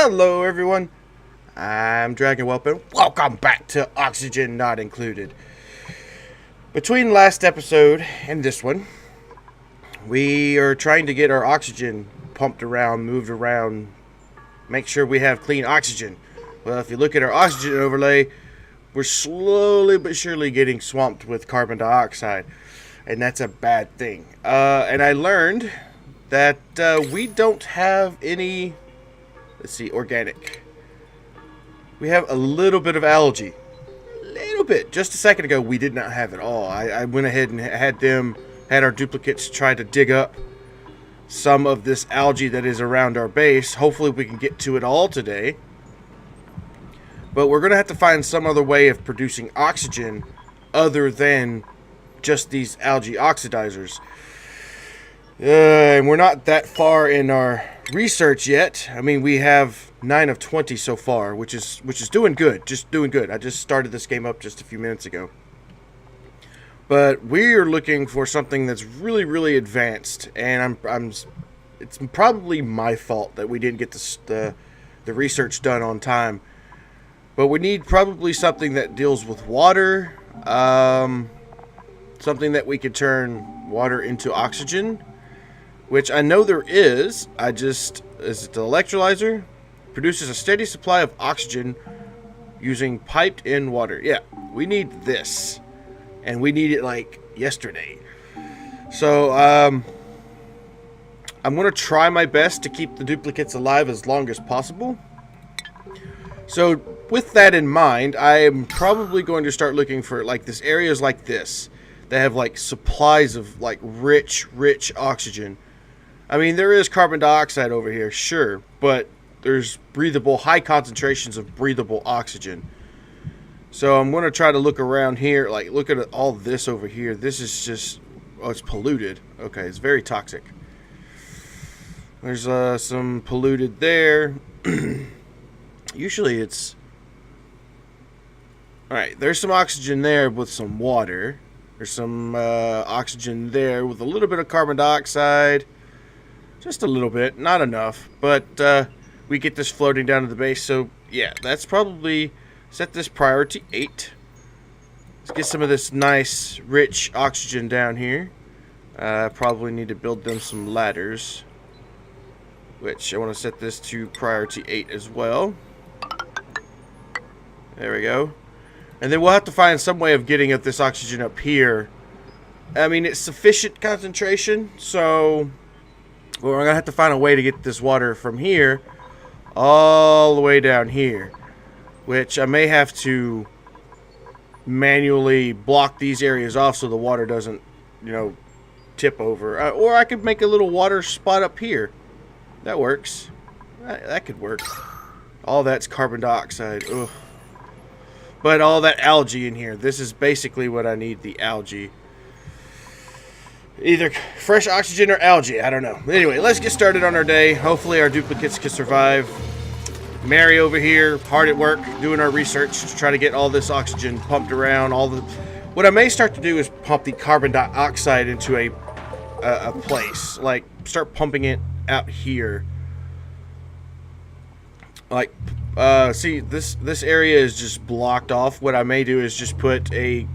Hello everyone, I'm Dragon Whelp and welcome back to Oxygen Not Included. Between last episode and this one, we are trying to get our oxygen pumped around, moved around, make sure we have clean oxygen. Well, if you look at our oxygen overlay, we're slowly but surely getting swamped with carbon dioxide, and that's a bad thing. And I learned that we don't have any, let's see, organic. We have a little bit of algae. A little bit. Just a second ago, we did not have it all. I went ahead and had our duplicates try to dig up some of this algae that is around our base. Hopefully we can get to it all today. But we're going to have to find some other way of producing oxygen other than just these algae oxidizers. And we're not that far in our research yet. I mean, we have 9 of 20 so far, which is doing good. Just doing good. I just started this game up just a few minutes ago. But we're looking for something that's really, really advanced, and it's probably my fault that we didn't get the research done on time. But we need probably something that deals with water, something that we could turn water into oxygen, which I know there is. Is it the electrolyzer? Produces a steady supply of oxygen using piped in water. Yeah, we need this. And we need it like yesterday. So, I'm going to try my best to keep the duplicates alive as long as possible. So, with that in mind, I am probably going to start looking for like this areas like this that have like supplies of like rich oxygen. I mean, there is carbon dioxide over here, sure, but there's high concentrations of breathable oxygen. So I'm going to try to look around here, like look at all this over here. This is just, oh, it's polluted. Okay, it's very toxic. There's some polluted there. Usually it's, alright, there's some oxygen there with some water. There's some oxygen there with a little bit of carbon dioxide. Just a little bit, not enough, but we get this floating down to the base. So yeah, that's probably, set this priority 8. Let's get some of this nice rich oxygen down here. Probably need to build them some ladders, which I want to set this to priority 8 as well. There we go. And then we'll have to find some way of getting this oxygen up here. I mean, it's sufficient concentration, so we're going to have to find a way to get this water from here all the way down here, which I may have to manually block these areas off so the water doesn't, tip over. Or I could make a little water spot up here. That works. That could work. All that's carbon dioxide. Ugh. But all that algae in here. This is basically what I need, the algae. Either fresh oxygen or algae. I don't know. Anyway, let's get started on our day. Hopefully our duplicates can survive. Mary over here, hard at work, doing our research to try to get all this oxygen pumped around. What I may start to do is pump the carbon dioxide into a place. Like, start pumping it out here. Like, see, this area is just blocked off. What I may do is just put a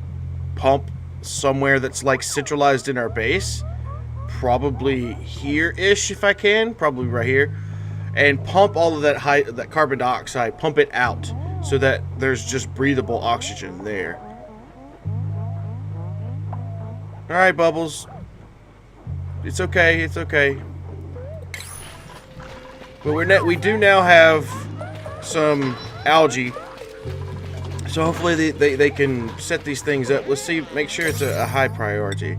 pump somewhere that's like centralized in our base. Probably here-ish if I can. Probably right here. And pump all of that carbon dioxide, pump it out so that there's just breathable oxygen there. Alright, Bubbles. It's okay, it's okay. But we do now have some algae. So hopefully they can set these things up. Let's see, make sure it's a high priority.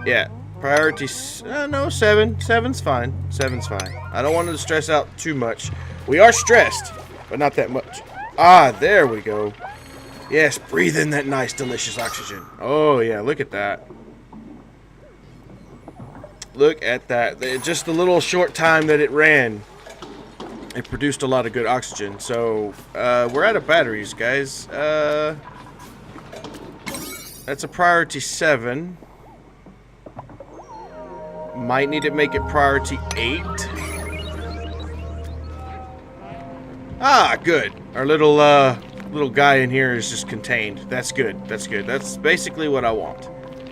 Yeah. Priority, no, 7. 7's fine. 7's fine. I don't want to stress out too much. We are stressed, but not that much. Ah, there we go. Yes, breathe in that nice, delicious oxygen. Oh, yeah, look at that. Look at that. Just the little short time that it ran, it produced a lot of good oxygen. So, we're out of batteries, guys. That's a priority 7. Might need to make it priority 8. Ah, good. Our little little guy in here is just contained. That's good. That's good. That's basically what I want.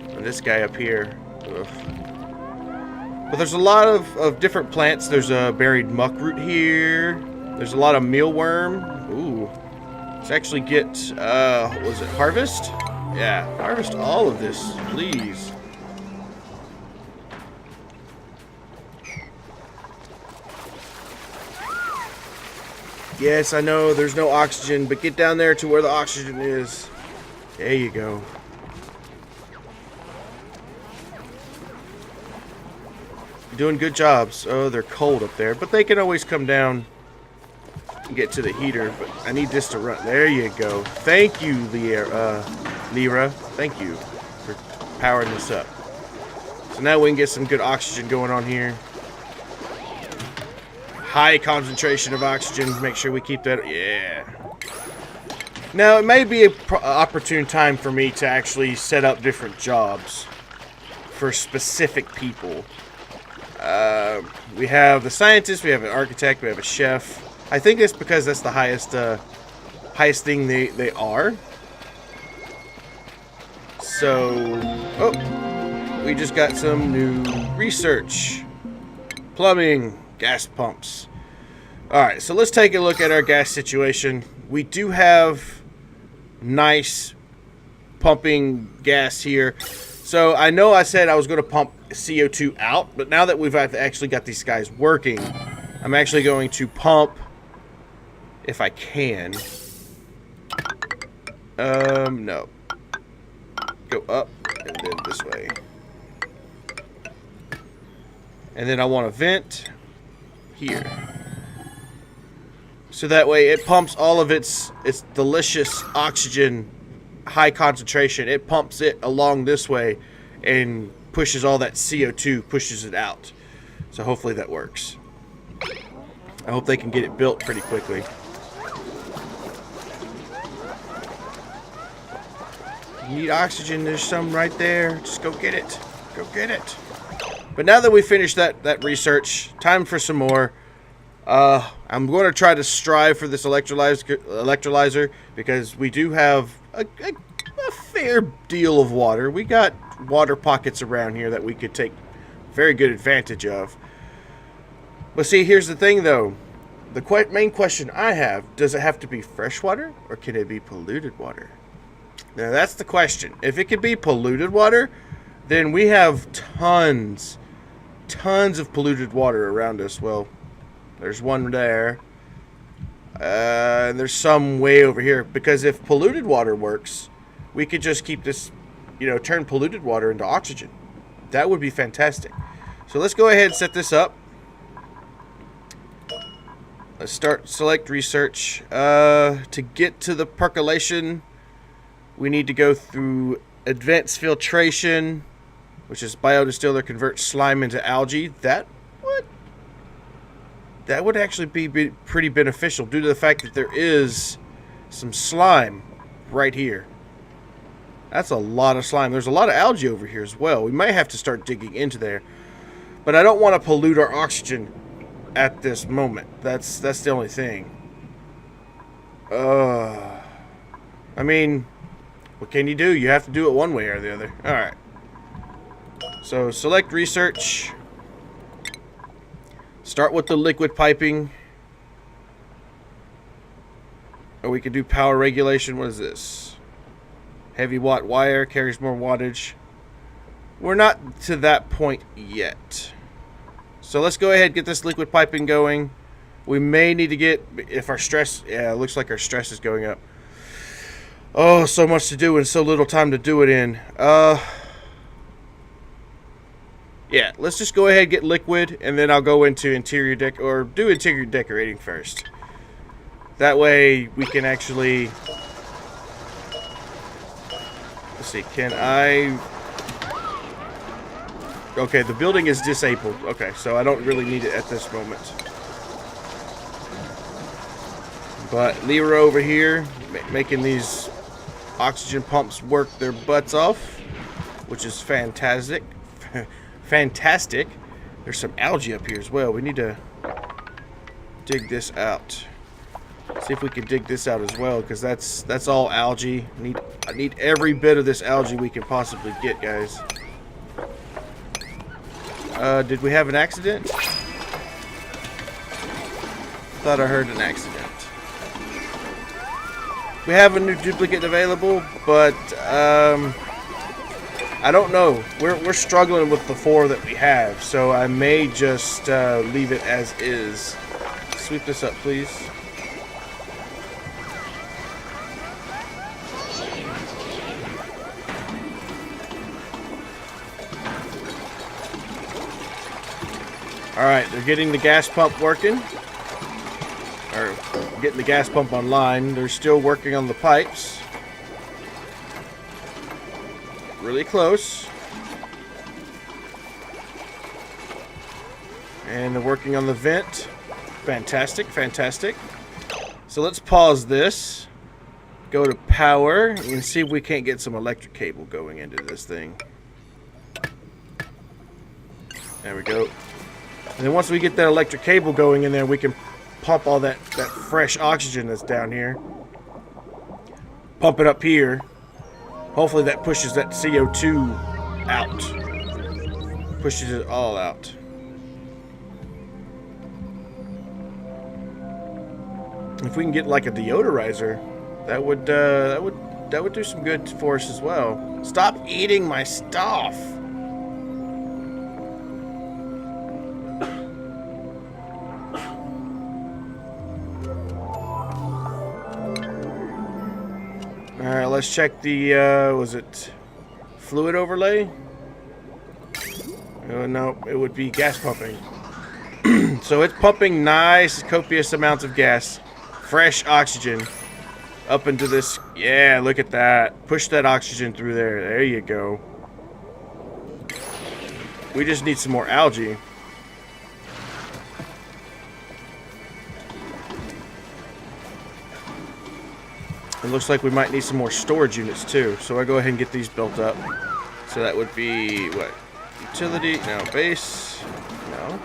And this guy up here. Ugh. But there's a lot of different plants. There's a buried muckroot here. There's a lot of mealworm. Ooh. Let's actually get, was it harvest? Yeah, harvest all of this, please. Yes, I know there's no oxygen, but get down there to where the oxygen is. There you go. Doing good jobs. Oh, they're cold up there, but they can always come down and get to the heater. But I need this to run. There you go. Thank you, Lyra. Thank you for powering this up. So now we can get some good oxygen going on here. High concentration of oxygen. Make sure we keep that. Yeah. Now, it may be an opportune time for me to actually set up different jobs for specific people. We have the scientist, we have an architect, we have a chef. I think it's because that's the highest thing they are. So, oh, we just got some new research. Plumbing, gas pumps. Alright, so let's take a look at our gas situation. We do have nice pumping gas here. So I know I said I was going to pump CO2 out, but now that we've actually got these guys working, I'm actually going to pump, if I can. No. Go up and then this way. And then I want to vent here. So that way it pumps all of its delicious oxygen, high concentration. It pumps it along this way and pushes all that CO2, pushes it out. So hopefully that works. I hope they can get it built pretty quickly. You need oxygen, there's some right there. Just go get it. Go get it. But now that we finished that research, time for some more. I'm going to try to strive for this electrolyzer because we do have a fair deal of water. We got water pockets around here that we could take very good advantage of. But see, here's the thing though. The main question I have, does it have to be fresh water or can it be polluted water? Now that's the question. If it could be polluted water, then we have tons of polluted water around us. Well, there's one there. And there's some way over here. Because if polluted water works, we could just keep this, turn polluted water into oxygen. That would be fantastic. So let's go ahead and set this up. Let's select research. To get to the percolation, we need to go through advanced filtration, which is biodistiller converts slime into algae. That would actually be pretty beneficial due to the fact that there is some slime right here. That's a lot of slime. There's a lot of algae over here as well. We might have to start digging into there. But I don't want to pollute our oxygen at this moment. That's the only thing. I mean, what can you do? You have to do it one way or the other. Alright. So select research. Start with the liquid piping. Or we could do power regulation. What is this? Heavy watt wire carries more wattage. We're not to that point yet. So let's go ahead and get this liquid piping going. We may need to get, if our stress, yeah, it looks like our stress is going up. Oh, so much to do and so little time to do it in. Yeah, let's just go ahead and get liquid, and then I'll go into interior interior decorating first. That way we can actually, let's see, can I, okay, the building is disabled. Okay, so I don't really need it at this moment. But Lyra over here, making these oxygen pumps work their butts off, which is fantastic. Fantastic. There's some algae up here as well. We need to dig this out. See if we can dig this out as well, because that's all algae. I need every bit of this algae we can possibly get, guys. Did we have an accident? Thought I heard an accident. We have a new duplicate available, but I don't know. We're struggling with the 4 that we have, so I may just leave it as is. Sweep this up, please. Alright, they're getting the gas pump working. Or getting the gas pump online. They're still working on the pipes. Really close. And they're working on the vent. Fantastic, fantastic. So let's pause this. Go to power and see if we can't get some electric cable going into this thing. There we go. And then once we get that electric cable going in there, we can pump all that fresh oxygen that's down here. Pump it up here. Hopefully that pushes that CO2 out. Pushes it all out. If we can get like a deodorizer, that would do some good for us as well. Stop eating my stuff. Alright, let's check the, was it fluid overlay? No, it would be gas pumping. So it's pumping nice, copious amounts of gas. Fresh oxygen up into this. Yeah, look at that. Push that oxygen through there. There you go. We just need some more algae. It looks like we might need some more storage units too. So I go ahead and get these built up. So that would be what? Utility? No. Base? No.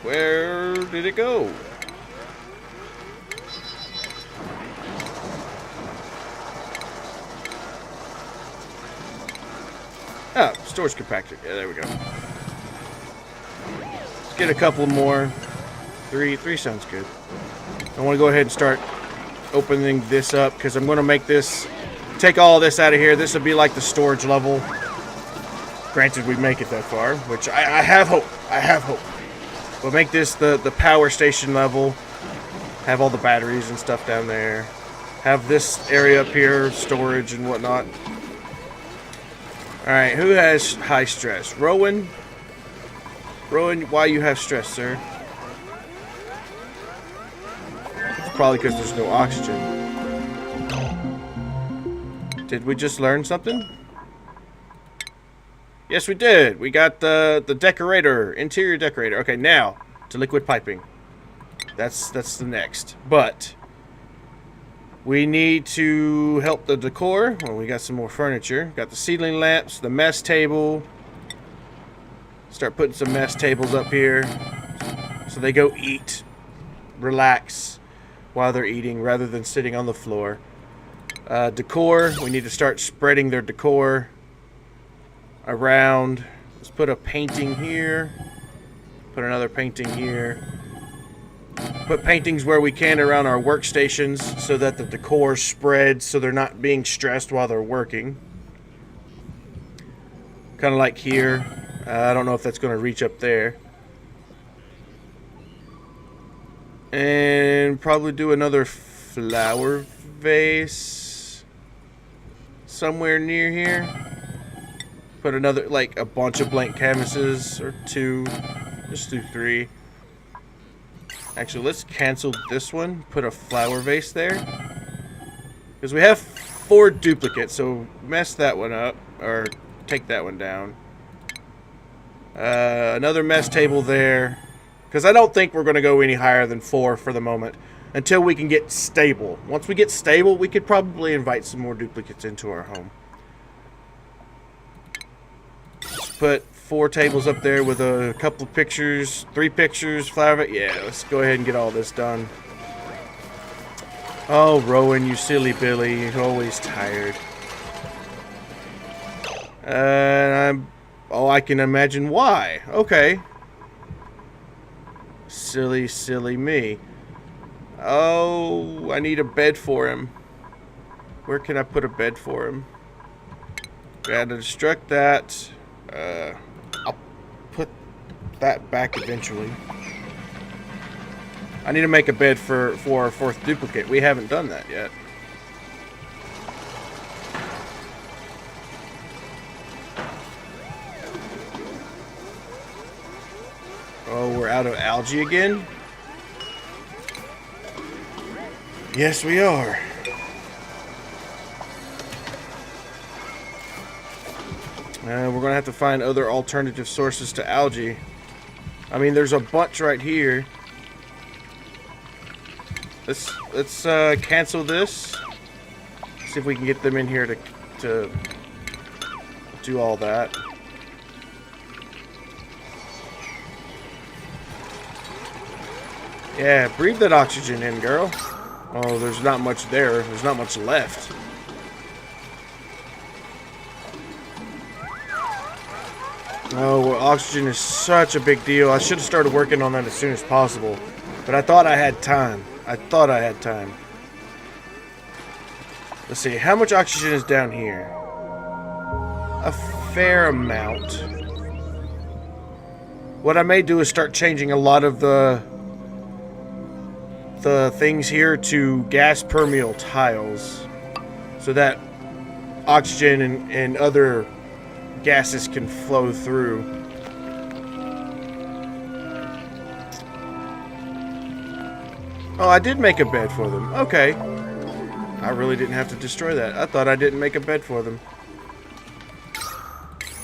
Where did it go? Ah, storage compactor. Yeah, there we go. Let's get a couple more. Three sounds good. I want to go ahead and start opening this up because I'm going to make this, take all this out of here. This will be like the storage level. Granted, we make it that far, which I have hope. I have hope. We'll make this the power station level. Have all the batteries and stuff down there. Have this area up here, storage and whatnot. Alright, who has high stress? Rowan? Rowan, why you have stress, sir? It's probably because there's no oxygen. Did we just learn something? Yes, we did. We got the decorator, interior decorator. Okay, now to liquid piping. That's the next. But we need to help the decor. Well, we got some more furniture. Got the ceiling lamps, the mess table. Start putting some mess tables up here so they go eat, relax while they're eating rather than sitting on the floor. Decor. We need to start spreading their decor around. Let's put a painting here. Put another painting here. Put paintings where we can around our workstations so that the decor spreads so they're not being stressed while they're working. Kind of like here. I don't know if that's going to reach up there. And probably do another flower vase somewhere near here. Put another, like a bunch of blank canvases or two. Just do 3. Actually, let's cancel this one. Put a flower vase there. Because we have 4 duplicates, so mess that one up. Or take that one down. Another mess table there. Because I don't think we're going to go any higher than 4 for the moment. Until we can get stable. Once we get stable, we could probably invite some more duplicates into our home. Let's put 4 tables up there with a couple of pictures, 3 pictures, flower. Yeah, let's go ahead and get all this done. Oh, Rowan, you silly Billy, you're always tired. Oh, I can imagine why. Okay. Silly, silly me. Oh, I need a bed for him. Where can I put a bed for him? Gotta destruct that. I'll put that back eventually. I need to make a bed for our 4th duplicate. We haven't done that yet. Oh, we're out of algae again? Yes, we are. We're going to have to find other alternative sources to algae. I mean, there's a bunch right here. Let's cancel this. See if we can get them in here to do all that. Yeah, breathe that oxygen in, girl. Oh, there's not much there. There's not much left. Oh, well, oxygen is such a big deal. I should have started working on that as soon as possible. But I thought I had time. Let's see, how much oxygen is down here? A fair amount. What I may do is start changing a lot of the things here to gas permeable tiles so that oxygen and other gases can flow through. Oh, I did make a bed for them. Okay. I really didn't have to destroy that. I thought I didn't make a bed for them.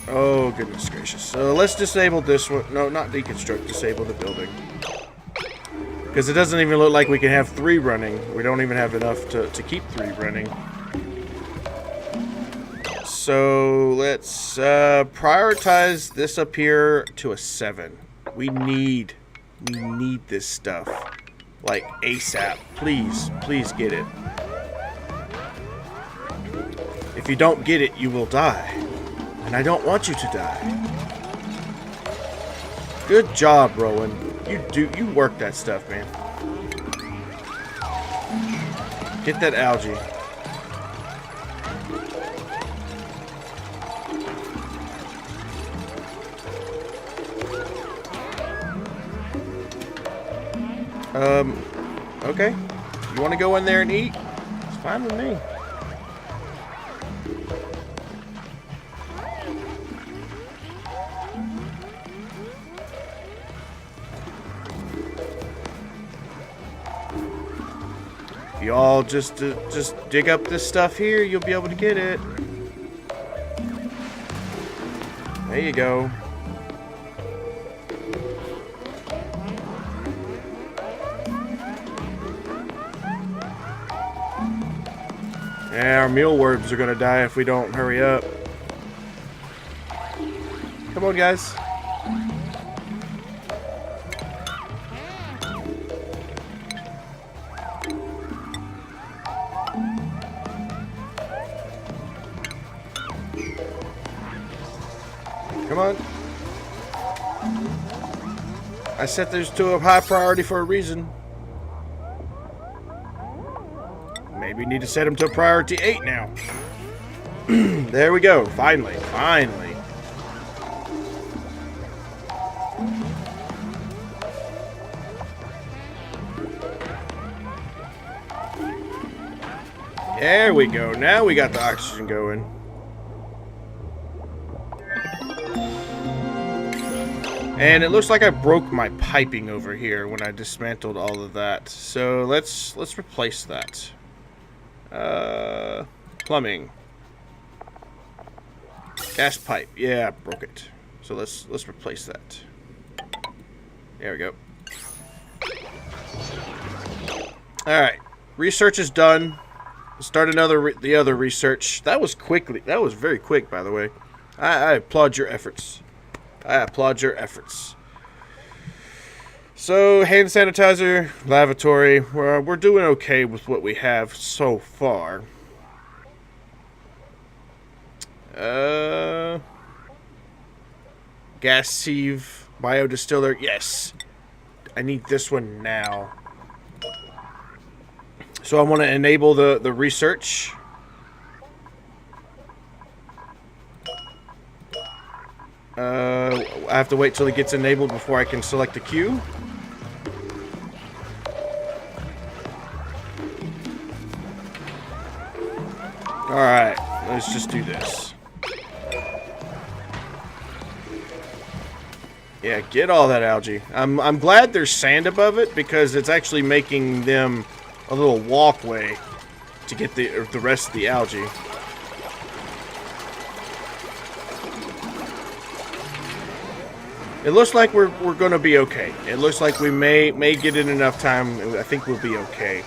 Oh, goodness gracious. So let's disable this one. No, not deconstruct. Disable the building. Because it doesn't even look like we can have 3 running. We don't even have enough to keep 3 running. So let's prioritize this up here to a 7. We need this stuff. Like ASAP. Please get it. If you don't get it, you will die. And I don't want you to die. Good job, Rowan. You work that stuff, man. Get that algae. Okay. You want to go in there and eat? It's fine with me. If you all just dig up this stuff here, you'll be able to get it. There you go. Yeah, our mealworms are gonna die if we don't hurry up. Come on, guys. Come on. I set those to a high priority for a reason. Maybe need to set them to priority 8 now. There we go. Finally. There we go. Now we got the oxygen going. And it looks like I broke my piping over here when I dismantled all of that. So let's replace that. Plumbing. Gas pipe. Yeah, I broke it. So let's replace that. There we go. Alright. Research is done. Let's start the other research. That was very quick, by the way. I applaud your efforts. I applaud your efforts. So, hand sanitizer, lavatory, we're doing okay with what we have so far. Gas sieve, biodistiller, yes. I need this one now. So I want to enable the research. I have to wait till it gets enabled before I can select a queue. Alright, let's just do this. Yeah, get all that algae. I'm glad there's sand above it because it's actually making them a little walkway to get the rest of the algae. It looks like we're going to be okay. It looks like we may get in enough time. I think we'll be okay.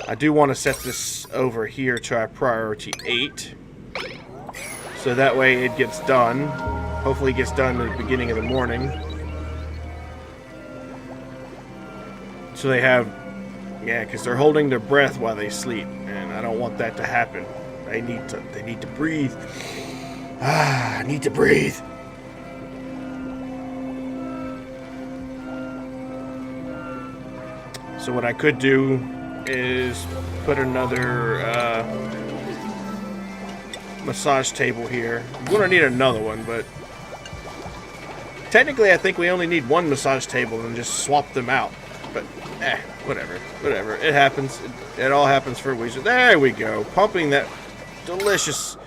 I do want to set this over here to our priority 8. So that way it gets done. Hopefully it gets done at the beginning of the morning. So they have... Yeah, because they're holding their breath while they sleep. And I don't want that to happen. They need to breathe. I need to breathe. So what I could do is put another massage table here. I'm going to need another one, but technically I think we only need one massage table and just swap them out. But, whatever. It happens. It all happens for a reason. There we go. Pumping that delicious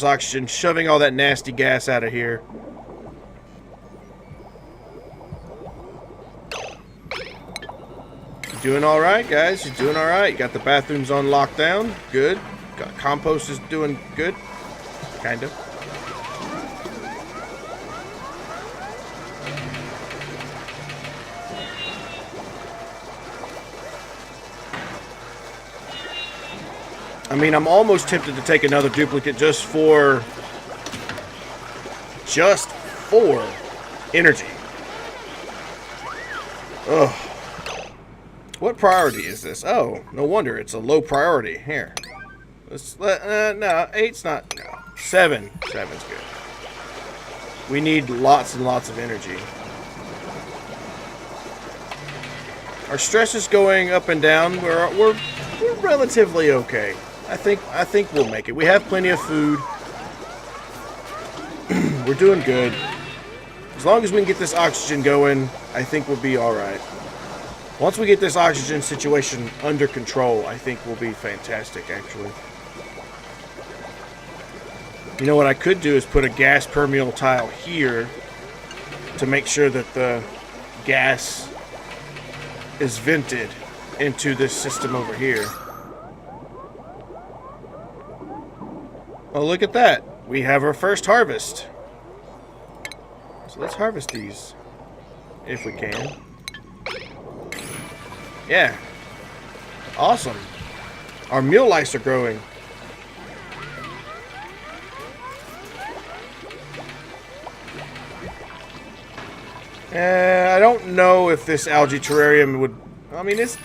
oxygen, shoving all that nasty gas out of here. Doing all right, guys. You're doing all right. You got the bathrooms on lockdown. Good. Got compost is doing good. Kind of. I mean, I'm almost tempted to take another duplicate just for energy. Ugh. What priority is this? Oh, no wonder it's a low priority. Here. Let's no, 8's not. No. 7. 7's good. We need lots and lots of energy. Our stress is going up and down. We're relatively okay. I think we'll make it. We have plenty of food. We're doing good. As long as we can get this oxygen going, I think we'll be all right. Once we get this oxygen situation under control, I think we'll be fantastic, actually. You know what I could do is put a gas permeable tile here to make sure that the gas is vented into this system over here. Oh, look at that. We have our first harvest. So let's harvest these if we can. Yeah. Awesome. Our meal lice are growing. I don't know if this algae terrarium would... I mean, it's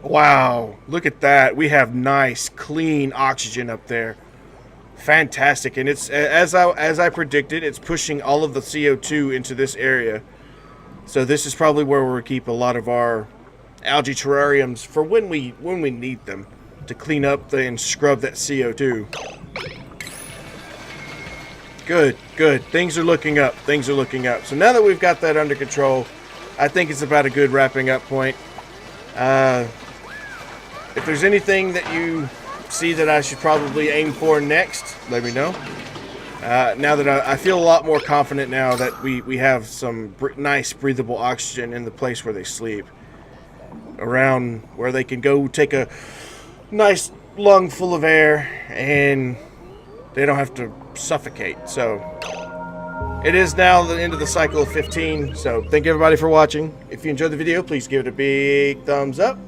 wow. Look at that. We have nice, clean oxygen up there. Fantastic. And it's, as I predicted, it's pushing all of the CO2 into this area. So this is probably where we'll keep a lot of our algae terrariums for when we need them to clean up and scrub that CO2. Good. Things are looking up. So now that we've got that under control, I think it's about a good wrapping up point. If there's anything that you see that I should probably aim for next, let me know. Now that I feel a lot more confident now that we have some nice breathable oxygen in the place where they sleep. Around where they can go take a nice lung full of air and they don't have to suffocate. So it is now the end of the cycle of 15. So thank you everybody for watching. If you enjoyed the video, please give it a big thumbs up.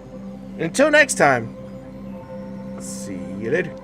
And until next time, see you later.